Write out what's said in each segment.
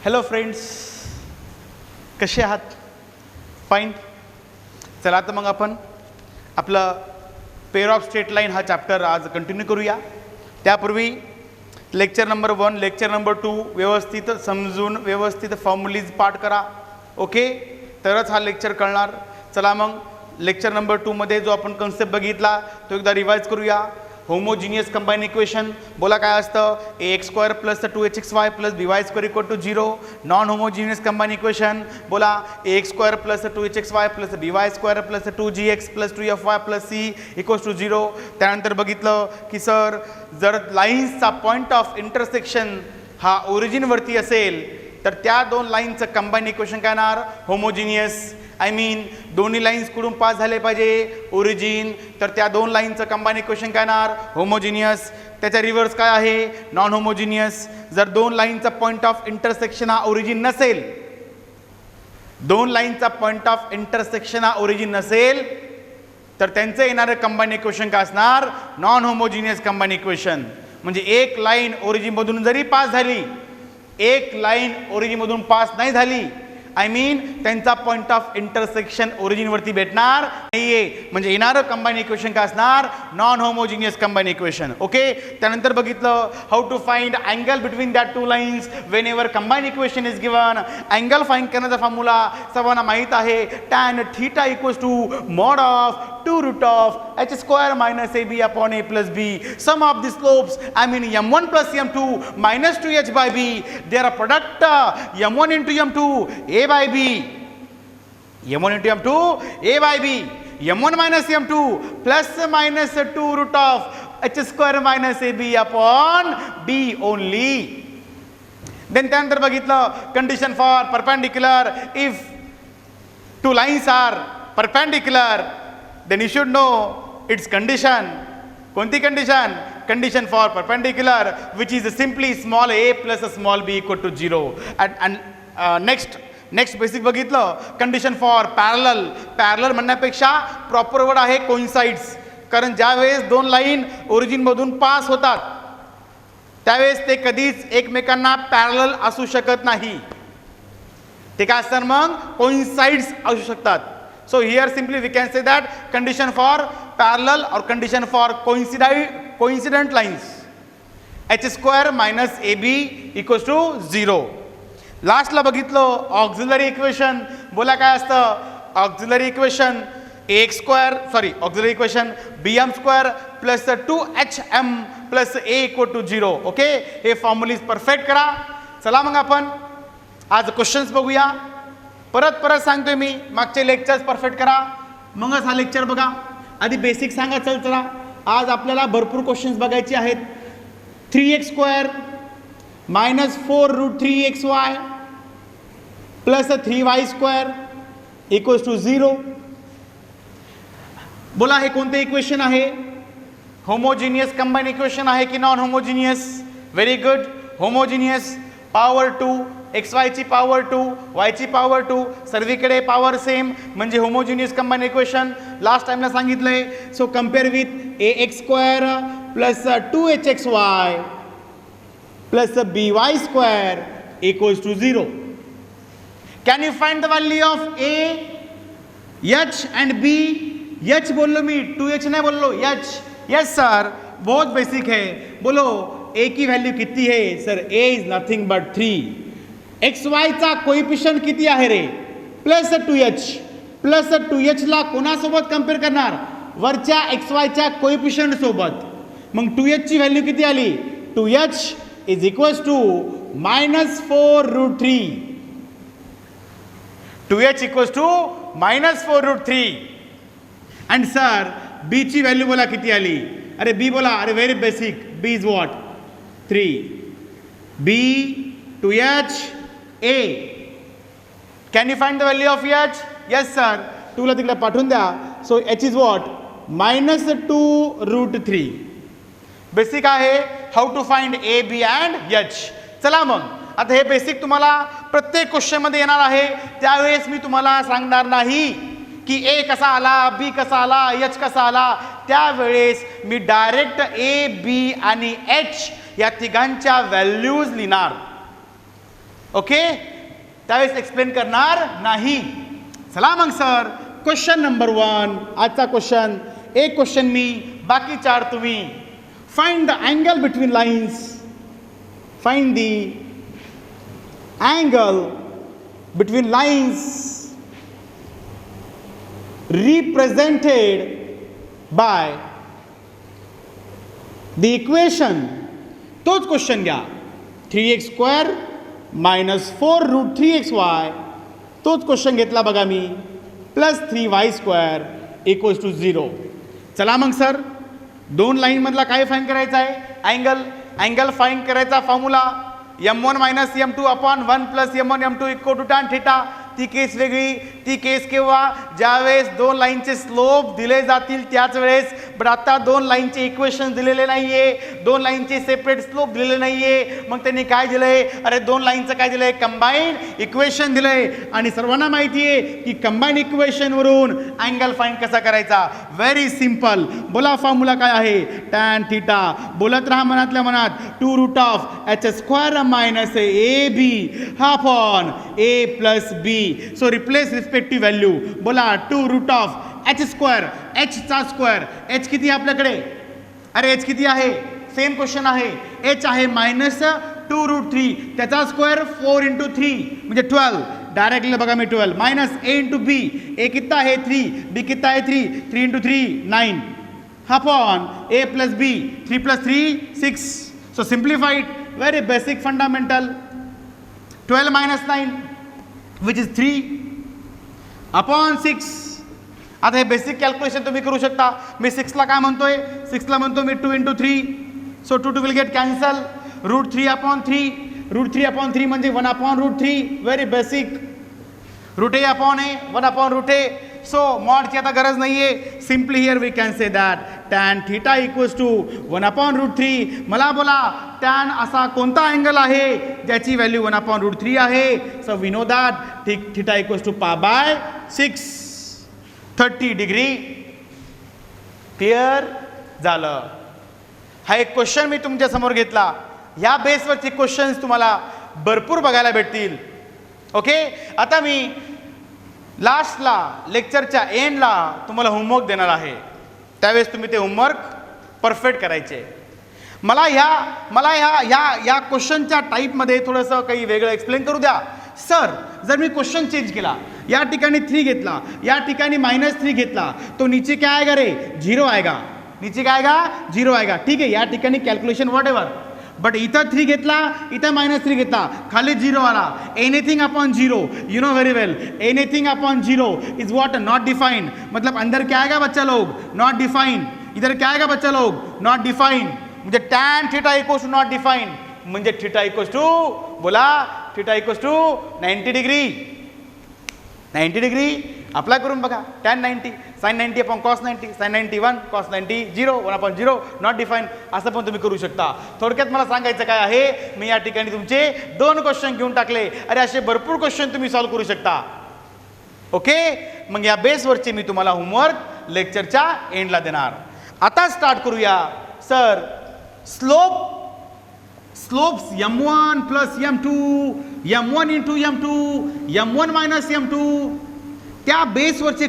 Hello friends, कसे आहात? Fine. चला तर मग आपण आपलं पेअर ऑफ स्ट्रेट लाईन हा चॅप्टर आज कंटिन्यू करूया. त्यापूर्वी लेक्चर नंबर 1 लेक्चर नंबर 2 व्यवस्थित समजून व्यवस्थित फॉर्म्युलीज पाठ करा. ओके, तरच हा लेक्चर कळणार. चला मग लेक्चर नंबर 2 मध्ये जो आपण कन्सेप्ट बघितला तो एकदा रिवाइज करूया. होमोजिनियस कंबाईन इक्वेशन बोला काय असतं? ax² plus 2hxy plus by² equal to 0. Non homogeneous combine equation बोला ax² plus 2hxy plus by² plus 2gx plus 2fy plus c equals to 0. त्यानंतर बघितलं की सर जर लाईन्सचा पॉईंट ऑफ इंटरसेक्शन हा ओरिजिनवरती असेल तर त्या दोन लाईनचं कंबाईन इक्वेशन काय येणार? होमोजिनियस. आय मीन दोन्ही लाईन्स कुठून पास झाले पाहिजे? ओरिजिन. तर त्या दोन लाईनचं कंबाईन इक्वेशन काय येणार? होमोजिनियस. त्याच्या रिव्हर्स काय आहे? Non homogeneous. जर दोन लाईनचा पॉईंट ऑफ इंटरसेक्शन हा ओरिजिन नसेल, दोन लाईनचा पॉईंट ऑफ इंटरसेक्शन हा ओरिजिन नसेल तर त्यांचं येणारं कंबाईन इक्वेशन काय असणार? Non homogeneous combine equation. म्हणजे एक लाईन ओरिजिनमधून जरी पास झाली, एक लाईन ओरिजिनमधून पास नाही झाली, आय मीन त्यांचा पॉईंट ऑफ इंटरसेक्शन ओरिजिनवरती भेटणार नाहीये, म्हणजे येणारं कंबाईन इक्वेशन काय असणार? Non homogeneous combine equation. Okay. त्यानंतर बघितलं how to find angle between that two lines whenever combine equation is given. Angle find करण्याचा फॉर्म्युला सर्वांना माहीत आहे. tan θ equals to mod of 2 root of h² minus ab upon a plus b. Sum of the slopes I mean m1 plus m2 minus 2h by b. There are product m1 into m2 a by b, m1 into m2 a by b, m1 minus m2 plus minus 2 root of h² minus ab upon b only. Then त्यानंतर बघितलं condition for perpendicular. If two lines are perpendicular then you should know its condition. कोणती condition? Condition for perpendicular which is simply small a plus small b equal to 0. and next basic बघितलं condition for parallel. Parallel म्हणण्यापेक्षा proper word आहे coincides. कारण ज्यावेळेस दोन line ओरिजिनमधून pass होतात त्यावेळेस ते कधीच एकमेकांना पॅरलल असू शकत नाही. ते काय असतात? मग कोइन्साइड्स असू शकतात. So here simply we can say that condition for parallel और condition for coincident lines h² minus ab equals to 0. लास्टला बघितलं ऑक्झिलरी इक्वेशन. बोला काय असतं? Auxiliary equation auxiliary equation bm² plus 2hm plus a equal to 0. Okay, हे formulae perfect करा. चला मग आपण आज क्वेश्चन्स बघूया. परत सांगतोय मी, मागचे लेक्चर्स परफेक्ट करा मगच हा लेक्चर बघा. आधी बेसिक सांगा. चला आज आपल्याला भरपूर क्वेश्चन्स बघायचे आहेत. 3x² minus 4 root 3xy plus 3y² equals to 0. बोला हे कोणते इक्वेशन आहे? होमोजिनियस कंबाईन इक्वेशन आहे की non homogeneous? Very good. Homogeneous. Power 2, xy ची पॉवर 2, y ची पॉवर 2, सर्वीकडे पॉवर सेम म्हणजे होमोजिनियस कंबाईन इक्वेशन. लास्ट टाइमला सांगितलंय. So compare with ax² plus 2hxy plus by² equals to 0. Can you find the value of a, h and b? h बोलो मी, 2h नहीं बोलो, h. Yes sir, बहुत basic है. बोलो a की value कितनी है? Sir a is nothing but 3. xy चा कोएफिशिएंट किती आहे रे? Plus 2h. प्लस 2h ला कोणासोबत कम्पेअर करणार? वरच्या xy च्या कोएफिशिएंट सोबत. मग 2h ची व्हॅल्यू किती आली? 2h is equals to minus 4 root 3. 2h equals to minus 4 root 3. And sir, b ची व्हॅल्यू बोला किती आली? अरे b बोला. अरे very basic. b is what? 3. b 2h a. Can you find the value of h? Yes sir. 2 ला तिकडे पाठवून द्या. So h is what? minus 2 root 3. Basic आहे how to find A, B and H. चला मग आता हे basic तुम्हाला प्रत्येक क्वेश्चनमध्ये येणार आहे. त्यावेळेस मी तुम्हाला सांगणार नाही की ए कसा आला, बी कसा आला, एच कसा आला. त्यावेळेस मी डायरेक्ट ए, बी आणि एच या तिघांच्या व्हॅल्यूज लिहिणार. ओके, त्यावेळेस एक्सप्लेन करणार नाही. चला मग सर, क्वेश्चन नंबर 1 आजचा क्वेश्चन. एक क्वेश्चन मी, बाकी 4 तुम्ही. Find the angle between lines. Find the angle between lines represented by the equation. तोच क्वेश्चन घ्या. 3x² - 4 root 3xy. तोच क्वेश्चन घेतला बघा मी. Plus 3y² = 0. चला मग सर, दोन लाईन मधला काय फाईंड करायचा आहे? अँगल. अँगल फाईंड करायचा formula m1 - m2 upon 1 + m1 m2 = tan θ. ती केस वेगळी. ती केस केव्हा? ज्यावेळेस दोन लाईनचे स्लोप दिले जातील त्याच वेळेस. बट आता दोन लाईनचे इक्वेशन दिलेले नाहीये, दोन लाईनचे सेपरेट स्लोप दिलेले नाहीये. मग त्यांनी काय दिलंय? अरे दोन लाईनचं काय दिलंय? कंबाईंड इक्वेशन दिलंय. आणि सर्वांना माहिती आहे की कंबाईंड इक्वेशन वरून अँगल फाइंड कसा करायचा. Very simple. बोला फॉर्म्युला काय आहे? tan θ. बोलत राहा मनातल्या मनात. 2√h² - ab upon a + b. So replace respective value. बोला 2√h². h चा स्क्वेअर. h किती आहे आपल्याकडे? अरे h किती आहे? सेम क्वेश्चन आहे. h आहे -2√3. त्याचा स्क्वेअर 4 × 3 म्हणजे 12. डायरेक्टली बघा मी 12 मायनस a × b. a कितना आहे? 3. b कितना आहे? 3. 3 × 3 9 upon a + b. 3 + 3 6. So simplified. Very basic fundamental. 12 - 9 which is 3 upon 6. आता हे बेसिक कॅल्क्युलेशन तुम्ही करू शकता. मी 6 ला काय म्हणतोय? 6 ला म्हणतो मी 2 × 3. So 2 will get cancel. √3/3. √3/3 म्हणजे 1/√3. Very basic. √a upon a 1/√a. So मॉडची आता गरज नाहीये. Simply here we can say that tan θ = 1/√3. मला बोला tan असा कोणता अँगल आहे ज्याची व्हॅल्यू 1/√3 आहे? So we know that θ = π/6 30 degree. Clear झालं. हा एक क्वेश्चन मी तुमच्या समोर घेतला. या बेसवरचे क्वेश्चन्स तुम्हाला भरपूर बघायला भेटतील. ओके, आता मी लास्टला लेक्चरच्या एंडला तुम्हाला होमवर्क देणार आहे. त्यावेळेस तुम्ही ते होमवर्क परफेक्ट करायचे. मला ह्या क्वेश्चनच्या टाईपमध्ये थोडंसं काही वेगळं एक्सप्लेन करू द्या. सर, जर मी क्वेश्चन चेंज केला, या ठिकाणी 3 घेतला, या ठिकाणी -3 घेतला, तो नीचे क्या आएगा रे? 0 आएगा. नीचे काय आएगा? 0 आएगा. ठीक आहे, या ठिकाणी कॅल्क्युलेशन वॉट एव्हर. बट इथं 3 घेतला, इथं -3 घेतला, खाली 0 आला. Anything upon 0, you know very well, anything upon 0 is what? Not defined. मतलब अंदर क्या आएगा बच्चा लोग? Not defined. इधर क्या आएगा बच्चा लोग? Not defined. म्हणजे tan θ = नॉट डिफाइंड. म्हणजे θ बोला θ = 90 डिग्री. 90 डिग्री अप्लाय करून बघा. tan 90 sin 90 upon cos 90 sin 90 1 cos 90 0 1/0 not define. असं पण तुम्ही करू शकता. थोडक्यात मला सांगायचं काय आहे, मी या ठिकाणी तुमचे 2 क्वेश्चन घेऊन टाकले. अरे असे भरपूर क्वेश्चन तुम्ही सॉल्व करू शकता. ओके, मग या बेसवरचे मी तुम्हाला होमवर्क लेक्चरच्या एंडला देणार. आता स्टार्ट करूया. Sir, slopes m1 + m2 m1 × m2 m1 - m2 त्या बेसवरचे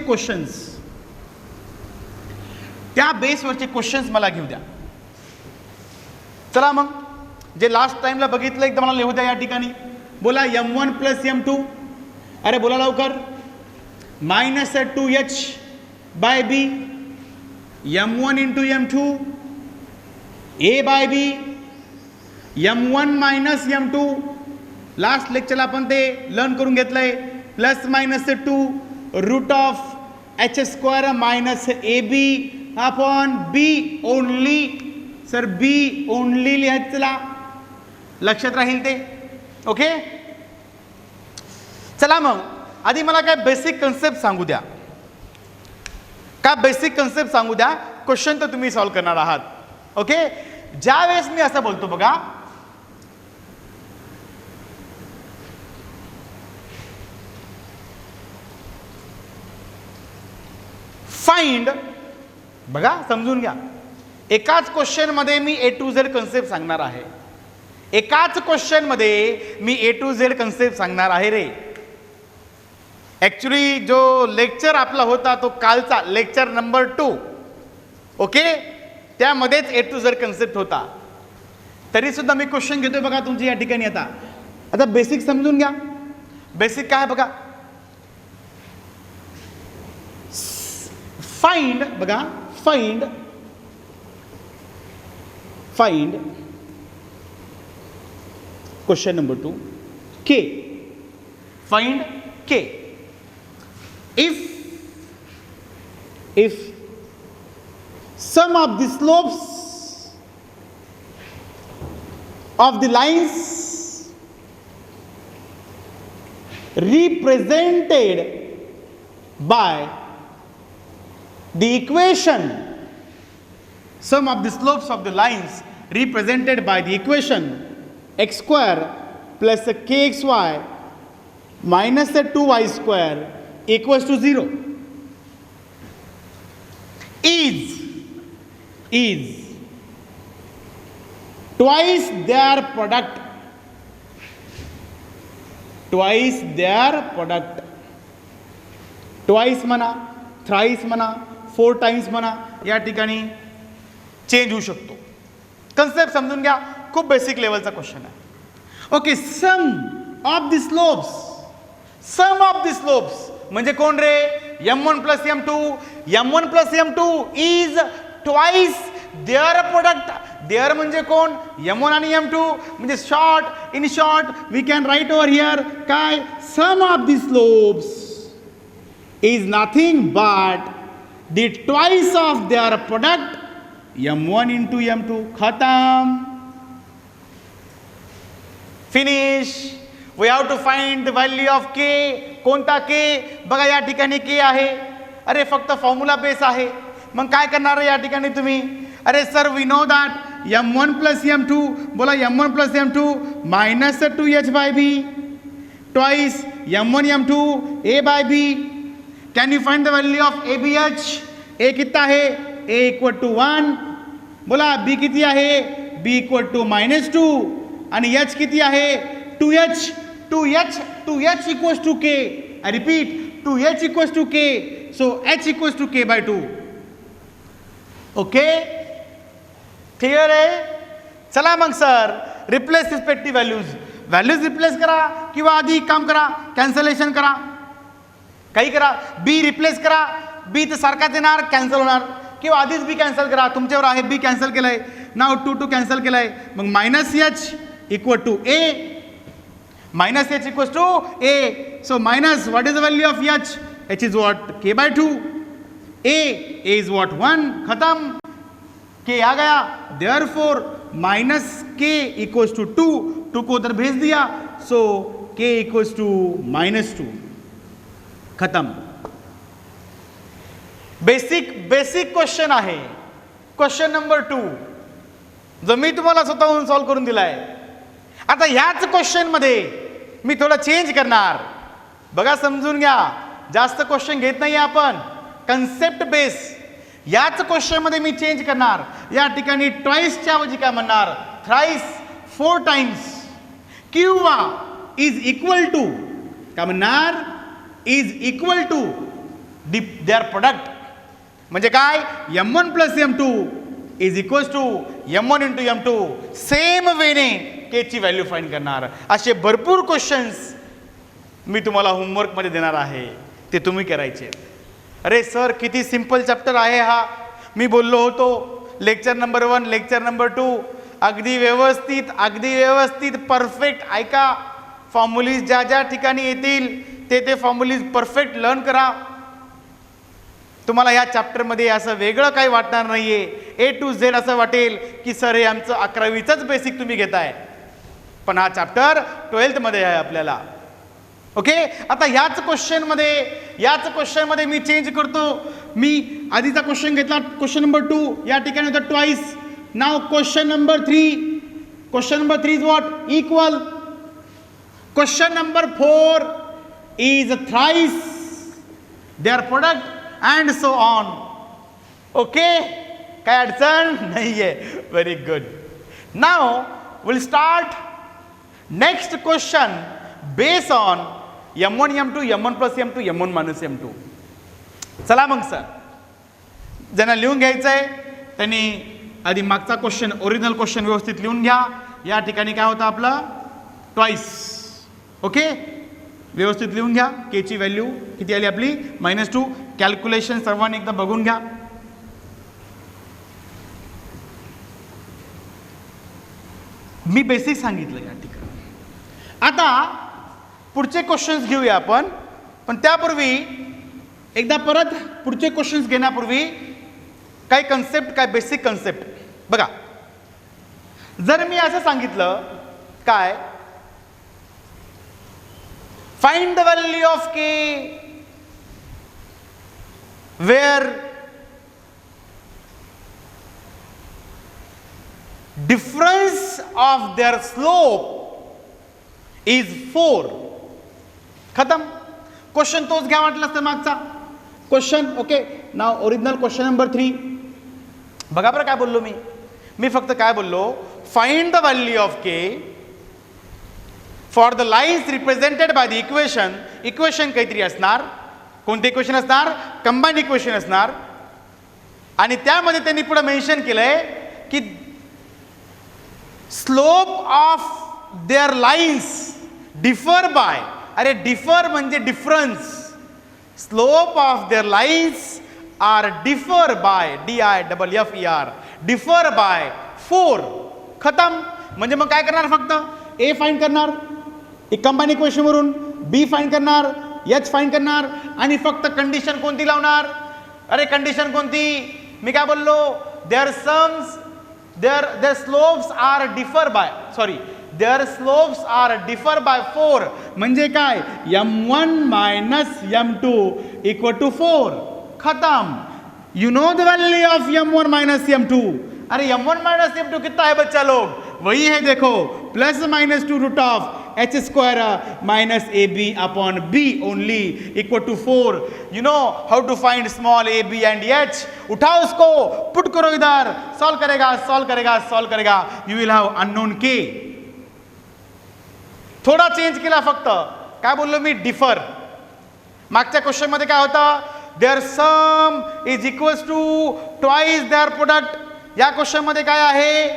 क्वेश्चन्स मला घेऊ द्या. चला मग, जे लास्ट टाइमला बघितलं एकदा मला लिहू द्या या ठिकाणी. बोला m1 + m2. अरे बोला लवकर. -2h/b m1 × m2 a/b m1 - m2. Last लेक्चरला आपण ते लर्न करून घेतलंय. +-2 √h² - ab upon b only. Sir b only लिहायचं, चला लक्षात राहील ते. ओके, चला मग आधी मला काय बेसिक कन्सेप्ट सांगू द्या. क्वेश्चन तर तुम्ही सॉल्व करणार आहात. ओके, ज्या वेळेस मी असं बोलतो बघा, फाइंड, बघा समजून घ्या, एकाच क्वेश्चन मध्ये मी A to Z कन्सेप्ट सांगणार आहे. एकाच क्वेश्चन मध्ये मी ए टू झेड कन्सेप्ट सांगणार आहे रे. ऍक्च्युली जो लेक्चर आपला होता तो कालचा लेक्चर नंबर 2, ओके, त्यामध्येच ए टू झेड कन्सेप्ट होता. तरी सुद्धा मी क्वेश्चन घेतोय बघा तुमची या ठिकाणी. आता बेसिक समजून घ्या. बेसिक काय बघा, फाइंड बघा, find question number 2 K, find K if sum of the slopes of the lines represented by the equation, sum of the slopes of the lines represented by the equation x square plus kxy minus 2y square equals to 0 is twice their product, twice म्हणा, thrice म्हणा, 4 times म्हणा, या ठिकाणी change होऊ शकतो. Concept समजून घ्या. खूप बेसिक लेवलचा क्वेश्चन आहे. Okay, sum of the slopes, sum of the slopes म्हणजे कोण रे? m1 plus m2, m1 plus m2 is twice their product. Their म्हणजे कोण? m1 आणि m2. म्हणजे short, in short we can write over here काय? Sum of the slopes is nothing but the twice of their product m1 into m2. खतम, finish. We have to find the value of k. कोणता k? बघा या ठिकाणी के आहे. अरे फक्त formula base आहे. मग काय करणार या ठिकाणी तुम्ही? अरे sir we know that m1 plus m2, बोला m1 plus m2 minus 2h by b twice m1 m2 a by b. Can you find the value of a b h? A कितना है? a equal to 1. बोला b किती आहे? b equal to -2 आणि h किती आहे? 2h. 2h equals to k. I repeat, 2h equals to k. So h equals to k by 2. Okay, clear आहे? चला मग sir replace respective values replace करा किंवा आधी काम करा, कॅन्सलेशन करा, काही करा. बी रिप्लेस करा, बी तर सारखाच येणार, कॅन्सल होणार. किंवा आधीच बी कॅन्सल करा, तुमच्यावर आहे बी कॅन्सल केलंय. नाव 2 कॅन्सल केलंय. मग -h equal to a, -h equals to a. So minus, what is the value of h? h is what? k by 2. a is what? 1. खत्म, k a Gaya. Therefore minus k equals to 2. 2 को उधर भेज दिया. So k equals to -2. खत्म. Basic question आहे. Question number 2 जो मी तुम्हाला स्वतःहून solve करून दिलाय. आता ह्याच क्वेश्चन मध्ये मी थोडा चेंज करणार. बघा समजून घ्या, जास्त क्वेश्चन घेत नाही आपण, कन्सेप्ट बेस. याच क्वेश्चन मध्ये मी चेंज करणार. या ठिकाणी ट्वाइसच्या ऐवजी काय म्हणणार? Thrice, 4 times. किंवा इज इक्वल टू काय म्हणणार? Is equal to their product. म्हणजे काय? m1 plus m2 is equals to m1 into m2. Same वेने के ची व्हॅल्यू फाइंड करणार. असे भरपूर क्वेश्चन्स मी तुम्हाला होमवर्कमध्ये देणार आहे, ते तुम्ही करायचे. अरे सर किती सिंपल चॅप्टर आहे हा. मी बोललो होतो लेक्चर नंबर 1, लेक्चर नंबर 2 अगदी व्यवस्थित परफेक्ट ऐका. फॉर्म्युलीज ज्या ठिकाणी येतील ते फॉर्म्युलीज परफेक्ट लर्न करा. तुम्हाला या चॅप्टरमध्ये असं वेगळं काही वाटणार नाहीये. ए टू झेड असं वाटेल की सर हे आमचं 11वीचंच बेसिक तुम्ही घेताय, पण हा चॅप्टर 12th मध्ये आहे आपल्याला. ओके, आता ह्याच क्वेश्चन मध्ये मी चेंज करतो. मी आधीचा क्वेश्चन घेतला, क्वेश्चन नंबर 2, या ठिकाणी होता twice. Now question number 3 is what? Equal. Question number 4 is thrice there product and so on. Okay, काय अडचण नाहीये. Very good. Now will start next question based on M1 M2 M1 plus M2 M1 minus M2. चला मग sir, ज्यांना लिहून घ्यायचं आहे त्यांनी आधी मागचा क्वेश्चन ओरिजिनल क्वेश्चन व्यवस्थित लिहून घ्या. या ठिकाणी काय होतं आपलं ट्वाईस. ओके, व्यवस्थित लिहून घ्या. के ची व्हॅल्यू किती आली आपली -2. कॅल्क्युलेशन सर्वांनी एकदा बघून घ्या. मी बेसिक सांगितलं या ठिकाणी. आता पुढचे क्वेश्चन्स घेऊया आपण, पण त्यापूर्वी एकदा परत पुढचे क्वेश्चन्स घेण्यापूर्वी काही कन्सेप्ट, काय बेसिक कन्सेप्ट बघा. जर मी असं सांगितलं काय, find the value of K where difference of their slope is 4. खतम. क्वेश्चन तोच घ्या वाटलं तर मागचा क्वेश्चन. ओके, नाव ओरिजिनल क्वेश्चन नंबर 3. बघा बरं काय बोललो मी फक्त काय बोललो, find the value of K for the lines represented by the equation. Equation काहीतरी असणार. कोणते इक्वेशन असणार? कंबाईंड इक्वेशन असणार. आणि त्यामध्ये त्यांनी पुढे मेन्शन केलंय की slope of their lines differ by, अरे डिफर म्हणजे difference. Slope of their lines are differ by DIFFER, differ by 4. खतम. म्हणजे मग काय करणार, फक्त ए फाइंड करणार एक कंबाईंड इक्वेशन वरून, बी फाइंड करणार, एच फाइंड करणार, आणि फक्त कंडिशन कोणती लावणार? अरे कंडिशन कोणती? मी काय बोललो, their sums their slopes are differ by, sorry their slopes are differ by 4. म्हणजे काय, M1 minus M2 equal to 4. खत्म. You know the value of M1 minus M2. अरे M1 माइनस M2 कितना है बच्चा लोग? वही है, देखो +-2 root of h² minus AB upon B only equal to 4. You know how to find small a b and h. उठाओ उसको, पुट करो इधर, सॉल्व करेगा सॉल्व करेगा सॉल्व करेगा. You will have unknown k. थोडा चेंज केला फक्त. काय बोललो मी, डिफर. मागच्या क्वेश्चन मध्ये काय होतं, their sum is equals to twice their product. या क्वेश्चन मध्ये काय आहे,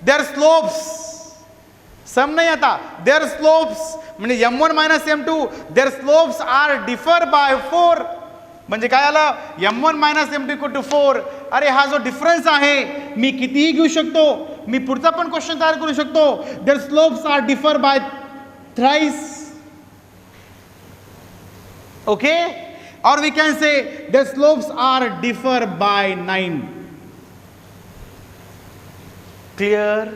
देअर स्लोप्स. सम नाही आता, देअर स्लोप्स म्हणजे M1 minus M2 their slopes are differ by 4. म्हणजे काय आलं, M1 minus M2 equal to 4. अरे हा जो डिफरन्स आहे मी कितीही घेऊ शकतो. मी पुढचा पण क्वेश्चन तयार करू शकतो. Their slopes are differ by thrice. Okay, or we can say the slopes are differ by 9. Clear?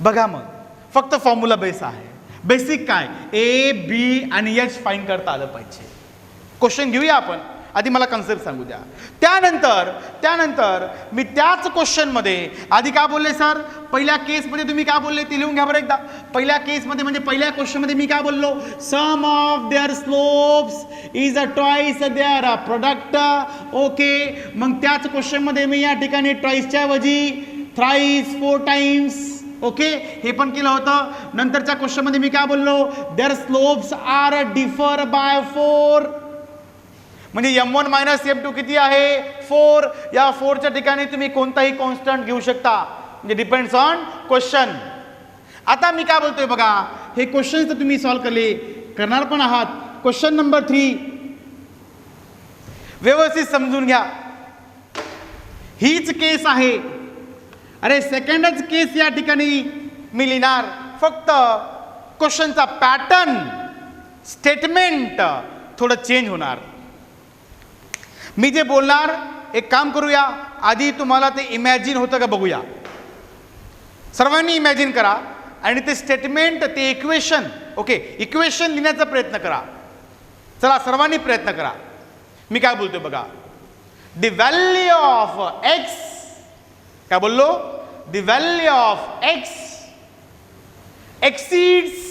बघा मग फक्त फॉर्म्युला बेस आहे. बेसिक काय, A B आणि H फाइंड करता आलं पाहिजे. क्वेश्चन घेऊया आपण. आधी मला कन्सेप्ट सांगू द्या. त्यानंतर मी त्याच क्वेश्चन मध्ये आधी काय बोलले सर, पहिल्या केसमध्ये तुम्ही काय बोलले ते लिहून घ्या बरं एकदा. पहिल्या केसमध्ये म्हणजे पहिल्या क्वेश्चन मध्ये मी काय बोललो, sum of their slopes is a twice their product. Okay, मग त्याच क्वेश्चन मध्ये मी या ठिकाणी ट्वाइसच्या ऐवजी थ्राइस 4 टाइम्स. ओके, हे पण केलं होतं. नंतरच्या क्वेश्चन मध्ये मी काय बोललो, their slopes are differ by 4. म्हणजे M1 मायनस M2 किती आहे, 4. या 4च्या ठिकाणी तुम्ही कोणताही कॉन्स्टंट घेऊ शकता. म्हणजे डिपेंड्स ऑन क्वेश्चन. आता मी काय बोलतोय बघा, हे क्वेश्चन तर तुम्ही सॉल्व करणार पण आहात. क्वेश्चन नंबर 3 व्यवस्थित समजून घ्या. हीच केस आहे. अरे सेकंडच केस या ठिकाणी मी लिहिणार. फक्त क्वेश्चनचा पॅटर्न, स्टेटमेंट थोडं चेंज होणार. मी जे बोलणार, एक काम करूया, आधी तुम्हाला ते इमॅजिन होतं का बघूया. सर्वांनी इमॅजिन करा आणि ते स्टेटमेंट, ते इक्वेशन, ओके इक्वेशन लिहिण्याचा प्रयत्न करा. चला सर्वांनी प्रयत्न करा. मी काय बोलतोय बघा, द व्हॅल्यू ऑफ x, काय बोललो, the value of x exceeds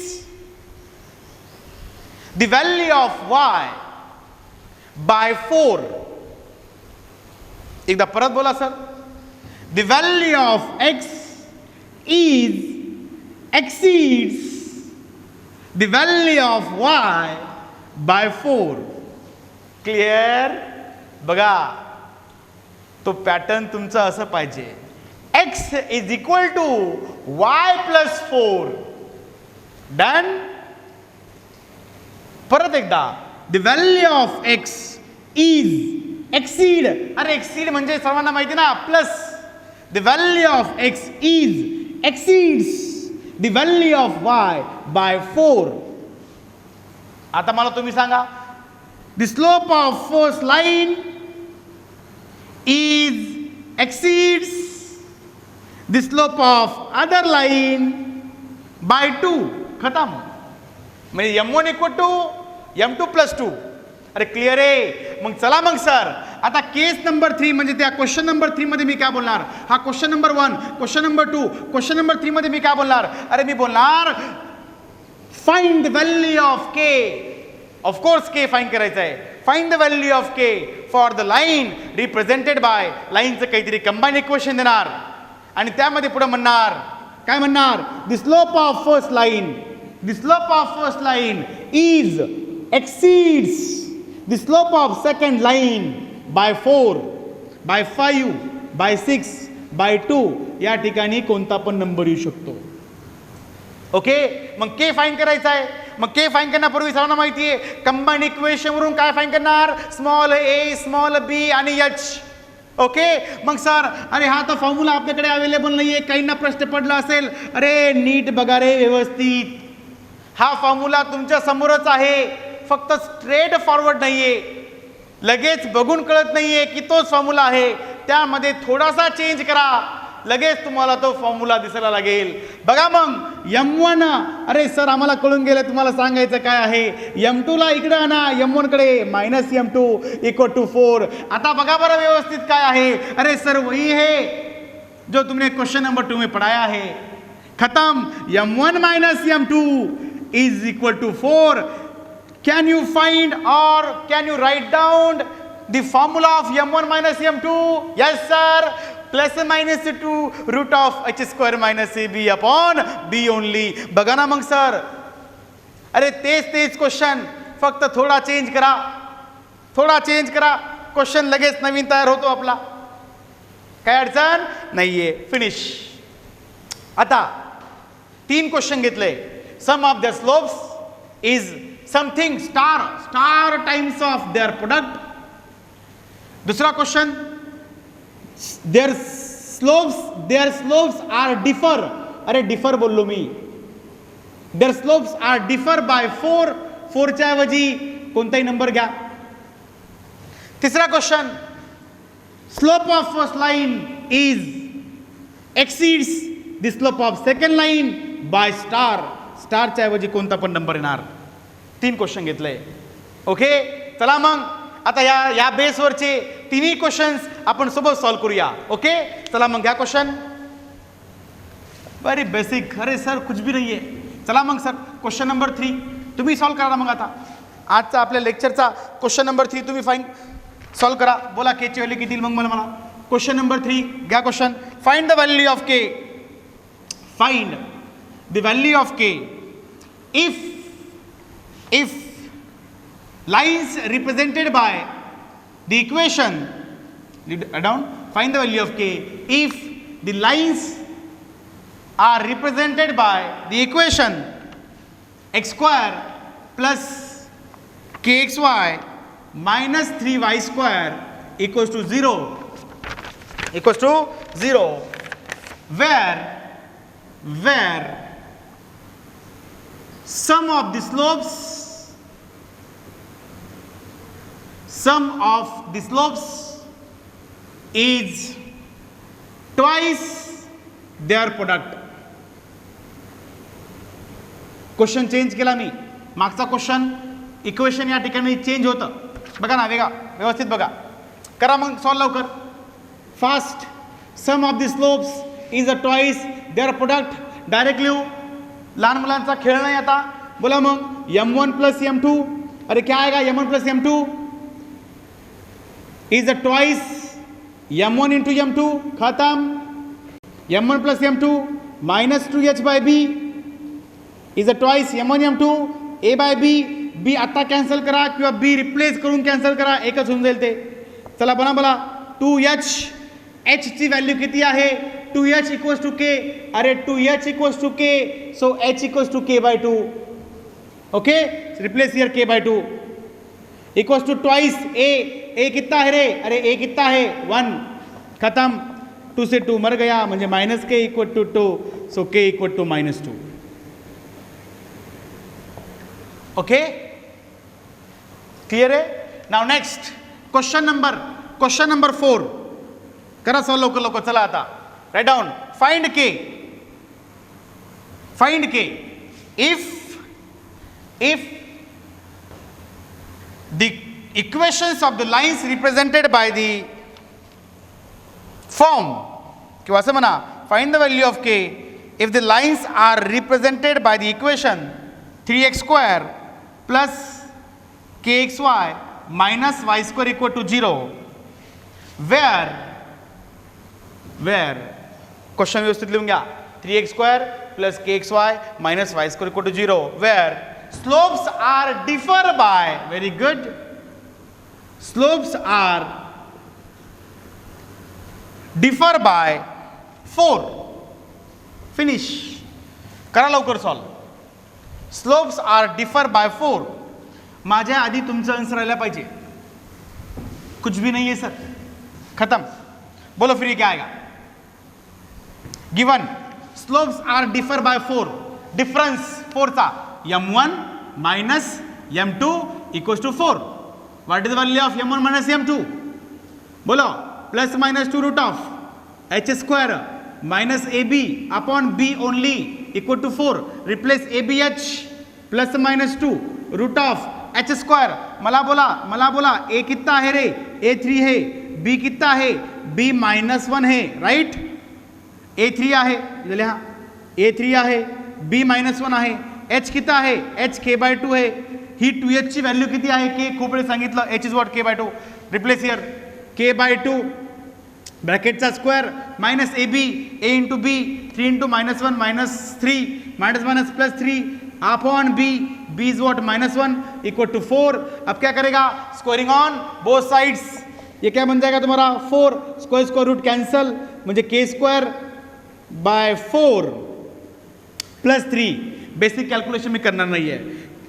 the value of y by 4. एकदा परत बोला sir, the value of x exceeds the value of y by 4. क्लिअर? बघा, तो पॅटर्न तुमचा असं पाहिजे. x is equal to y plus 4. Done. परत एकदा, the value of x is exceed. अरे एक्सीड म्हणजे सर्वांना माहिती ना, plus the value of x is exceeds the value of y by 4. आता मला तुम्ही सांगा, the slope of first line is exceeds the slope of other line by 2. खतम. म्हणजे m1 equal to m2 plus 2. अरे क्लिअर आहे? मग चला मग सर, आता केस नंबर 3 म्हणजे त्या क्वेश्चन नंबर 3 मध्ये मी काय बोलणार? हा question number 1, question number 2, question number 3 मध्ये मी काय बोलणार? अरे मी बोलणार find the value of k. Of course k find करायचं आहे. Find the value of k for the line represented by. लाईनचं काहीतरी कंबाईन इक्वेशन देणार आणि त्यामध्ये पुढे म्हणणार, काय म्हणणार? The slope of first line, the slope of first line is exceeds the slope of second line by 4, by 5, by 6, by 2. या ठिकाणी कोणता पण नंबर येऊ शकतो. ओके, मग के फाईन करायचा आहे. मग के फाईन करण्यापूर्वी सर्वांना माहिती आहे, कंबाईन इक्वेशन वरून काय फाईन करणार? स्मॉल a, स्मॉल b आणि h. ओके, मग सर, अरे हा तर फॉर्म्युला आपल्याकडे अवेलेबल नाहीये. काहींना प्रश्न पडला असेल, अरे नीट बघा रे व्यवस्थित, हा फॉर्म्युला तुमच्या समोरच आहे, फक्त स्ट्रेट फॉरवर्ड नाहीये. लगेच बघून कळत नाहीये की तोच फॉर्म्युला आहे. त्यामध्ये थोडासा चेंज करा, लगेच तुम्हाला तो फॉर्म्युला दिसायला लागेल. बघा मग m1, अरे सर आम्हाला कळून गेलं, तुम्हाला सांगायचं काय आहे. m2 ला इकडे आणा, m1 कडे माइनस m2 इक्वल टू 4. आता बघा बरं व्यवस्थित काय आहे. अरे सर वही है जो तुमने क्वेश्चन नंबर 2 में पढ़ाया है. खत्म. m1 minus m2 is equal to 4. Can you find or can you write down the formula of m1 minus m2? Yes sir. Plus minus 2 root of h square minus ab upon b only. बघा ना मग sir, अरे तेच question, फक्त थोडा change करा, थोडा change करा, क्वेश्चन लगेच नवीन तयार होतो आपला. काय अडचण नाहीये. फिनिश. आता 3 क्वेश्चन घेतले. Sum of the slopes is something star times of their product. दूसरा question, their slopes are differ. अरे डिफर बोललो मी. their slopes are differ by 4. 4 च्या ऐवजी कोणताही नंबर घ्या. तिसरा question, slope of first line is exceeds the slope of second line by star. Star च्या ऐवजी कोणता पण नंबर येणार. 3 क्वेश्चन घेतले. ओके, चला मग आता या बेसवरचे तिन्ही क्वेश्चन्स आपण सोबत सॉल्व करूया. ओके, चला मग घ्या क्वेश्चन. Very basic. अरे सर कुछ भी नाही आहे. चला मग सर, क्वेश्चन नंबर 3 तुम्ही सॉल्व करा. मग आता आजचा आपल्या लेक्चरचा क्वेश्चन नंबर 3 तुम्ही फाईन सॉल्व करा. बोला के ची व्हॅल्यू किती मग मला. क्वेश्चन नंबर 3 घ्या question. Find the value of K. Find the value of K if lines represented by the equation, down, find the value of k if the lines are represented by the equation x square plus kxy minus 3y square equals to 0, where sum of the slopes is twice their product. Question change केला मी. मागचा question equation या ठिकाणी change होतं. बघा ना, व्यवस्थित बघा. करा मग सॉल्व लवकर. Fast. Sum of the slopes is a twice their product. Direct लिहू. लहान मुलांचा खेळ नाही आता. बोला मग m1 प्लस m2. अरे क्या आएगा? m1 plus m2 is a twice m1 into m2. खत्म. m1 plus m2 minus 2h by b is a twice m1 m2 a by b. B आता कॅन्सल करा किंवा बी रिप्लेस करून cancel करा, एकच होऊन जाईल ते. चला बोला 2h, h ची व्हॅल्यू किती आहे? 2h equals to K. अरे 2h equals to K, so h equals to k by 2. Okay, replace here k by 2 equals to twice a कितना है रे? अरे a कितना है? 1. खत्म. 2 से 2 मर गया, म्हणजे minus K equal to 2, so k equal to -2. Okay, clear है? नाउ नेक्स्ट क्वेश्चन नंबर 4 करा सॉल्व लवकर. चला आता write down. Find K if the equations of the lines represented by the form, किंवा असं म्हणा, find the value of k if the lines are represented by the equation 3x square plus kxy minus y square equal to 0, where question व्यवस्थित लिहून घ्या. 3x square plus kxy minus y square equal to 0, where slopes are differ by, very good, slopes are differ by 4. finish. करा लवकर solve. Slopes are differ by 4. माझ्या आधी तुमचं answer आला पाहिजे. कुछ भी नहीं है सर, खत्म. बोलो फिर ये क्या आएगा? Given slopes are differ by 4. Difference 4 चा m1 minus m2 equals to 4. What is the value of m1 minus m2? बोलो plus minus 2 root of h square minus ab upon b only equal to 4. Replace abh plus minus 2 root of h square. मला बोला a कितना है रे? a3 है. b कितना है? b -1 है. Right, a3 आहे, लिहा a3 आहे, b -1 आहे. h कितना है? h k बाय 2 आहे. ही 2h ची व्हॅल्यू किती आहे? k खूप वेळ सांगितलं. h is what? k by 2. Replace here k by 2 ब्रॅकेटचा square minus a b, a into b, 3 into -1 -3 minus plus 3 upon b. B is what? -1 equal to 4. अब क्या करेगा? Squaring on both sides. ये क्या बन जाएगा तुम्हारा? 4. स्क्वायर रूट कैंसल, म्हणजे k square by 4 plus 3. Basic calculation में करना नहीं है.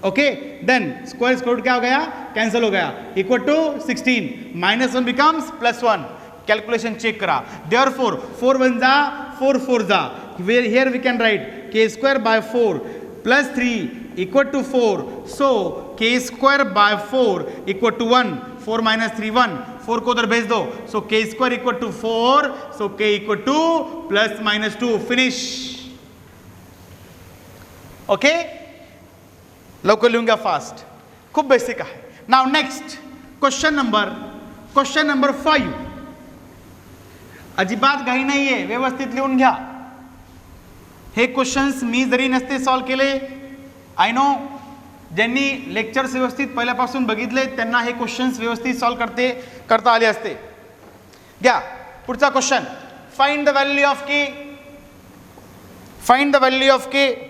ओके, देन स्क्वायर रूट क्या हो गया? कैंसिल हो गया. Equal to 16. -1 becomes +1. Calculation check करा. देयरफॉर 4 1 जा, 4 4 जा. Here we can write k square by 4 plus 3 equal to 4. So k square by 4 equal to 1. 4 minus 3 1. 4 को उधर भेज दो. So k square equal to 4. So k equal to plus minus 2. Finish. Okay, लवकर लिहून घ्या fast. खूप basic आहे. Now next question number 5. अजिबात घाई नाही आहे, व्यवस्थित लिहून घ्या. हे क्वेश्चन्स मी जरी नसते सॉल्व केले, आय नो ज्यांनी लेक्चर्स व्यवस्थित पहिल्यापासून बघितले त्यांना हे क्वेश्चन्स व्यवस्थित सॉल्व करता आले असते. घ्या पुढचा question. Find the value of K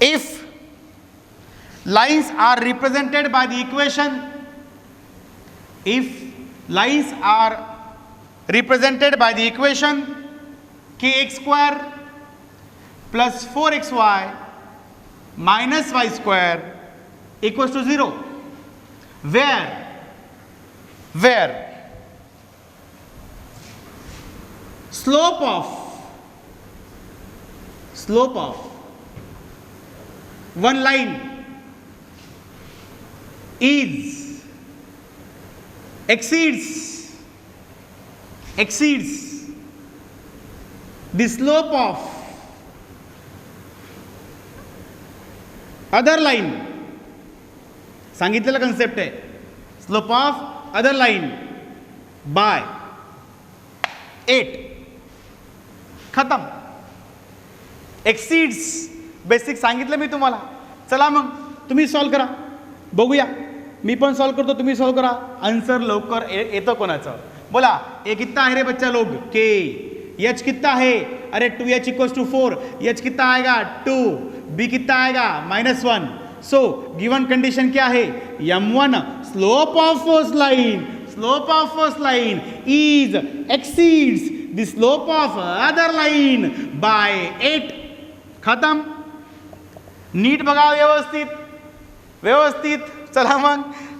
if lines are represented by the equation, kx square plus 4xy minus y square equals to 0, where slope of one line exceeds the slope of other line. सांगितलेला concept आहे. Slope of other line by 8. खत्म. Exceeds basic सांगितलं मी तुम्हाला. चला मग तुम्ही solve करा, बघूया. मी पण सॉल्व करतो, तुम्ही सॉल्व करा. आन्सर लवकर येतं कोणाचं? बोला. ए कितना आहे रे बच्चा लोग? के. एच कितना है, अरे 2h इक्वल्स टू 4, एच कितना आएगा 2, बी कितना आएगा -1. सो गिवन कंडीशन क्या है, m1 slope of first line is exceeds the slope of other line by 8. खत्म. नीट बघा व्यवस्थित. चला मग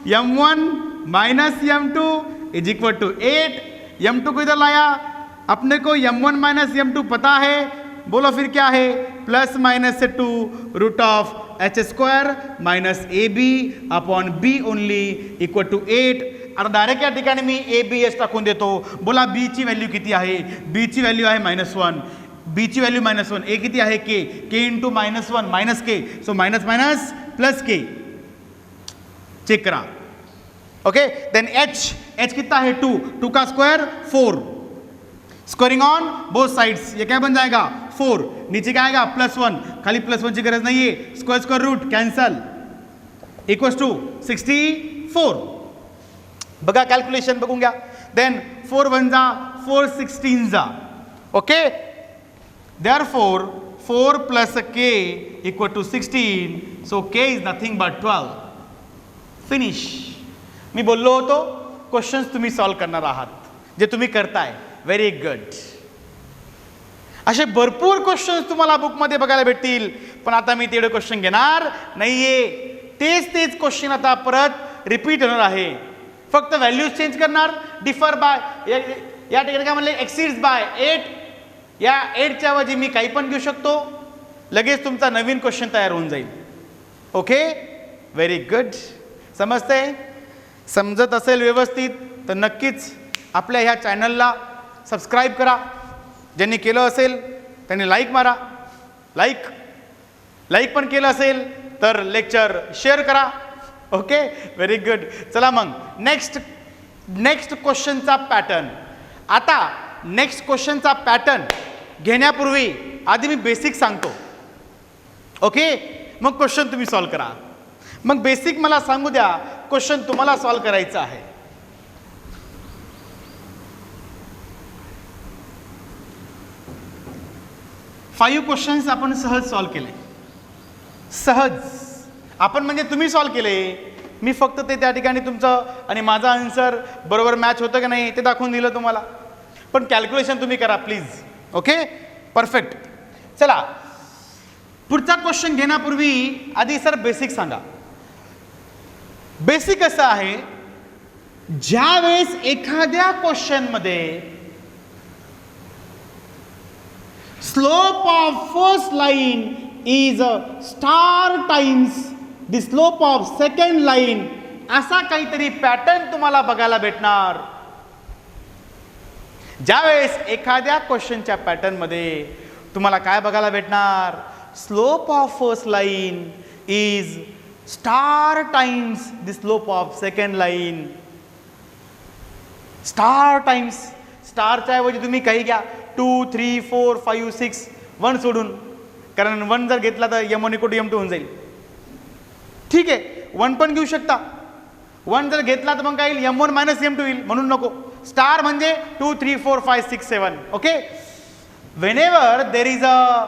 m1 minus m2 is equal to 8. m2 को इधर लाया, अपने को m1 माइनस m2 पता है, बोलो फिर क्या है, प्लस माइनस से 2 root of H square minus A B upon B only equal to 8. आता डायरेक्ट या ठिकाणी मी ए बी एस टाकून देतो. बोला बी ची व्हॅल्यू किती आहे, बी ची व्हॅल्यू आहे -1, बी ची व्हॅल्यू -1, ए किती आहे k, k into -1 minus k, so minus minus plus k. Check करा. ओके देन एच कितना है 2 का square 4, squaring on both sides, ये क्या बन जाएगा 4, नीचे क्या आएगा +1, खाली +1 ची गरज नाहीये, square root cancel equals to 64. बघा कॅल्क्युलेशन बघून घ्या. देन 4 1 जा 4 16 जा. Okay therefore 4 plus k equal to 16, so k is nothing but 12. Finish. मी बोललो होतो क्वेश्चन्स तुम्ही सॉल्व करणार आहात, जे तुम्ही करताय. Very good. असे भरपूर क्वेश्चन्स तुम्हाला बुकमध्ये बघायला भेटतील, पण आता मी तेवढे क्वेश्चन घेणार नाहीये. तेच क्वेश्चन आता परत रिपीट होणार आहे, फक्त व्हॅल्यूज चेंज करणार. डिफर बाय या ठिकाणी काय म्हणले, एक्सीड्स बाय 8. या 8च्या ऐवजी मी काही पण घेऊ शकतो, लगेच तुमचा नवीन क्वेश्चन तयार होऊन जाईल. Okay very good. समजतंय? समजत असेल व्यवस्थित तर नक्कीच आपल्या ह्या चॅनलला सबस्क्राईब करा. ज्यांनी केलं असेल त्यांनी लाईक मारा. लाईक पण केलं असेल तर लेक्चर शेअर करा. Okay very good. चला मग नेक्स्ट क्वेश्चनचा पॅटर्न. आता नेक्स्ट क्वेश्चनचा पॅटर्न घेण्यापूर्वी आधी मी बेसिक सांगतो. ओके मग क्वेश्चन तुम्ही सॉल्व करा. मग बेसिक मला सांगू द्या, क्वेश्चन तुम्हाला सॉल्व करायचं आहे. फाईव्ह क्वेश्चन्स आपण सहज सॉल्व केले. सहज आपण म्हणजे तुम्ही सॉल्व केले, मी फक्त ते त्या ठिकाणी तुमचं आणि माझा आन्सर बरोबर मॅच होतं की नाही ते दाखवून दिलं तुम्हाला. पण कॅल्क्युलेशन तुम्ही करा प्लीज. Okay perfect. चला पुढचा क्वेश्चन घेण्यापूर्वी आधी सर बेसिक सांगा. बेसिक असं आहे, ज्या वेळेस एखाद्या क्वेश्चन मध्ये slope of first line is star times the slope of second line, असा काहीतरी पॅटर्न तुम्हाला बघायला भेटणार. ज्यावेळेस एखाद्या क्वेश्चनच्या पॅटर्न मध्ये तुम्हाला काय बघायला भेटणार, slope of first line is star times the slope of second line. Star times, स्टारच्या ऐवजी तुम्ही काही घ्या 2 3 4 5 6 1 सोडून, कारण 1 जर घेतला तर m1 = m2 होऊन जाईल. ठीक आहे 1 पण घेऊ शकता. 1 जर घेतला तर मग काय येईल, m1 - m2 येईल, म्हणून नको. स्टार म्हणजे 2 3 4 5 6 7. Okay whenever there is a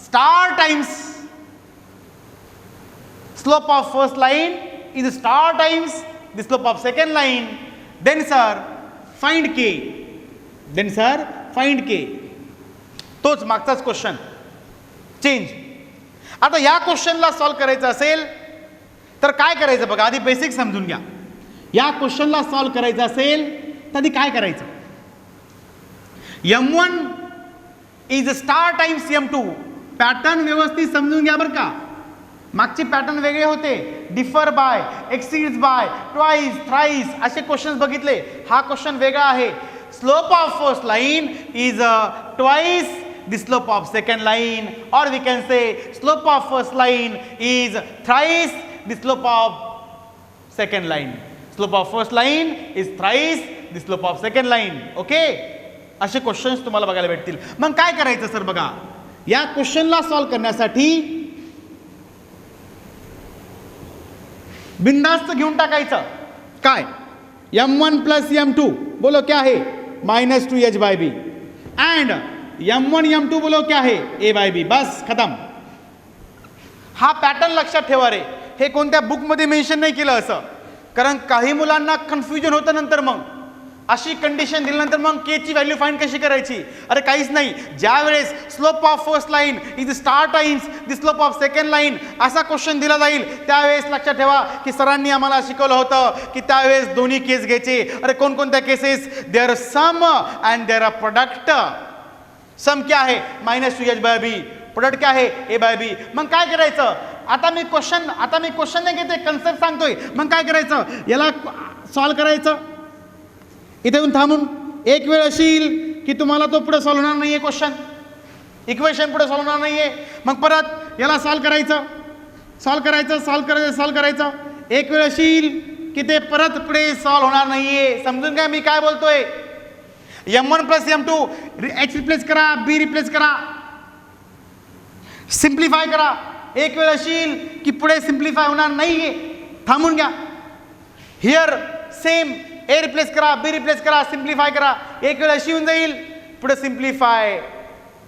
star times slope of first line is star times the slope of second line, then sir find k. तोच मागचाच क्वेश्चन चेंज. आता या क्वेश्चनला सॉल्व करायचं असेल तर काय करायचं बघा, आधी बेसिक समजून घ्या. या क्वेश्चनला सॉल्व करायचं असेल तर आधी काय करायचं, m1 is star times m2. Pattern व्यवस्थित समजून घ्या बरं का. मागचे पॅटर्न वेगळे होते, differ by, exceeds by, twice, thrice असे क्वेश्चन बघितले. हा क्वेश्चन वेगळा आहे. Slope of first line is twice the slope of second line, और we can say slope of first line is thrice the slope of second line. Slope of first line is thrice the slope of second line. Okay असे questions तुम्हाला बघायला भेटतील. मग काय करायचं sir बघा, या क्वेश्चनला सॉल्व करण्यासाठी बिंदास्त घेऊन टाकायचं. काय m1 + m2 बोलो क्या है -2h/b. एंड M1 M2 बोलो क्या है A बाय B, बस खतम. हा पॅटर्न लक्षात ठेवा रे. हे कोणत्या बुकमध्ये मेन्शन नाही केलं असं, कारण काही मुलांना कन्फ्युजन होतं नंतर. मग अशी कंडिशन दिल्यानंतर मग के ची व्हॅल्यू फाइंड कशी करायची. अरे काहीच नाही, ज्या वेळेस slope of first line is the star times the slope of second line असा क्वेश्चन दिला जाईल, त्यावेळेस लक्षात ठेवा की सरांनी आम्हाला शिकवलं होतं की त्यावेळेस दोन्ही केस घ्यायचे. अरे कोणकोणत्या cases, there are sum and there are product. Sum क्या है -2h बाय बी, प्रोडक्ट क्या है A बाय बी. मग काय करायचं, आता मी क्वेश्चन नाही घेते, कन्सेप्ट सांगतोय. मग काय करायचं, याला सॉल्व करायचं. इथे येऊन थांबून एक वेळ अशी येईल की तुम्हाला तो पुढे सॉल्व होणार नाहीये, क्वेश्चन इक्वेशन पुढे सॉल्व होणार नाहीये. मग परत याला सॉल्व करायचं. एक वेळ अशी येईल की ते परत पुढे सॉल्व होणार नाहीये. समजून काय मी काय बोलतोय. M1 plus M2 H replace करा, B रिप्लेस करा, सिम्प्लिफाय करा. एक वेळ अशी येईल की पुढे सिम्प्लिफाय होणार नाहीये, थांबून घ्या. हिअर सेम, A रिप्लेस करा, B रिप्लेस करा, सिम्प्लिफाय करा. एक वेळ अशी येऊन जाईल पुढे सिम्प्लिफाय,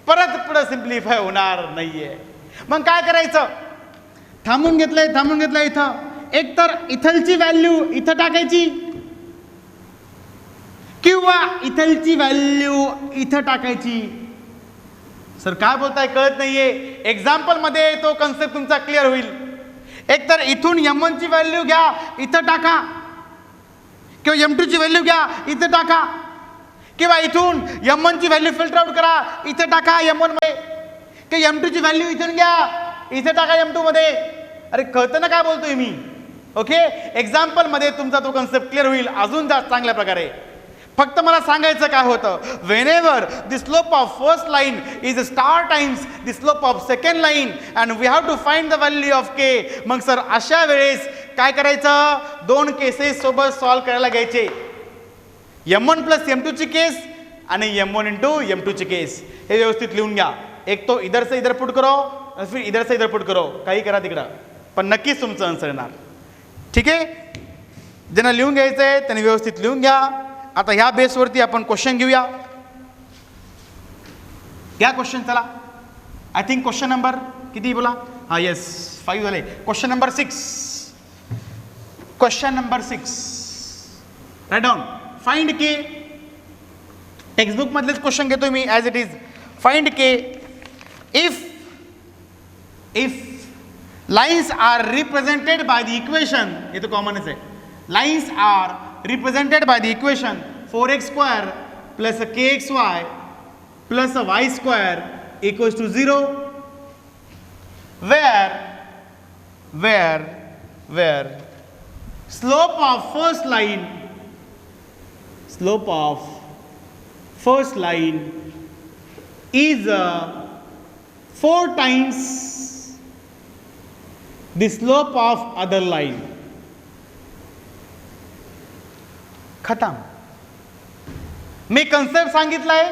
परत पुढे सिम्प्लिफाय होणार नाहीये. मग काय करायचं, थांबून घेतलंय इथं. एक तर इथलची व्हॅल्यू इथं टाकायची किंवा इथलची व्हॅल्यू इथं टाकायची. सर काय बोलताय कळत नाहीये. एक्झाम्पल मध्ये तो कन्सेप्ट तुमचा क्लिअर होईल. एक तर इथून M1 ची व्हॅल्यू घ्या, इथं टाका, किंवा M2 ची व्हॅल्यू घ्या, इथं टाका, किंवा इथून M1 ची व्हॅल्यू फिल्टर आउट करा, इथं टाका M1 मध्ये, किंवा M2 ची व्हॅल्यू इथून घ्या, इथं टाका M2 मध्ये. अरे कळतं ना काय बोलतोय मी. ओके, एक्झाम्पल मध्ये तुमचा तो कन्सेप्ट क्लिअर होईल अजून जास्त चांगल्या प्रकारे. फक्त मला सांगायचं काय होतं, whenever the slope of first line is star times the slope of second line and we have to find the value of k. मग सर अशा वेळेस काय करायचं, दोन केसेस सोबत सॉल्व करायला घ्यायचे. M1 प्लस M2 ची केस आणि M1 इंटू M2 ची केस. हे व्यवस्थित लिहून घ्या. एक तो इधर से इधर पुट करो, फिर इधर से इधर पुट करो, काही करा तिकडं, पण नक्कीच तुमचं आन्सर येणार. ठीक आहे, ज्यांना लिहून घ्यायचं आहे त्यांनी व्यवस्थित लिहून घ्या. आता ह्या बेसवरती आपण क्वेश्चन घेऊया. घ्या क्वेश्चन. चला, आय थिंक क्वेश्चन नंबर किती बोला, हा येस 5 झाले. Question number 6. Write down. Find k, textbook मधलेच क्वेश्चन घेतोय मी as it is. Find k if lines are represented by the equation, हे तो कॉमनच आहे. Lines are represented by the equation 4x square plus a kxy plus a y square equals to 0, where slope of first line is 4 times the slope of other line. खतम. मी concept सांगितलाय.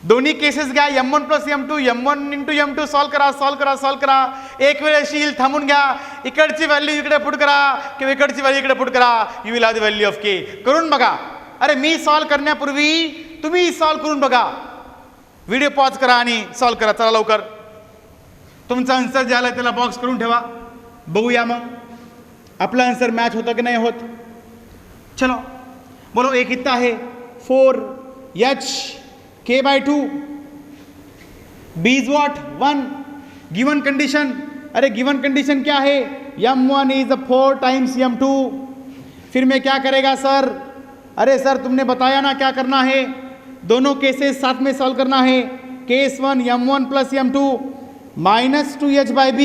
दोन्ही cases घ्या, M1 plus M2, M1 into M2 solve करा. एक वेळ अशी येईल, थांबून घ्या. इकडची व्हॅल्यू इकडे पुट करा किंवा इकडची व्हॅल्यू इकडे पुट करा. You will have the value of k. करून बघा. अरे मी सॉल्व करण्यापूर्वी तुम्ही सॉल्व करून बघा. व्हिडिओ पॉज करा आणि सॉल्व करा. चला लवकर. तुमचा आन्सर जे आला त्याला बॉक्स करून ठेवा. बघूया मग आपला आन्सर मॅच होतं की नाही होत. चलो बोलो. ए कितना है 4h k/2, B is what 1. Given condition, अरे गिवन कंडीशन क्या है, M1 इज 4 टाइम्स M2. फिर मैं क्या करेगा सर, अरे सर तुमने बताया ना क्या करना है, दोनों केसेस साथ में सॉल्व करना है. Case 1 M1 plus M2 -2h by B,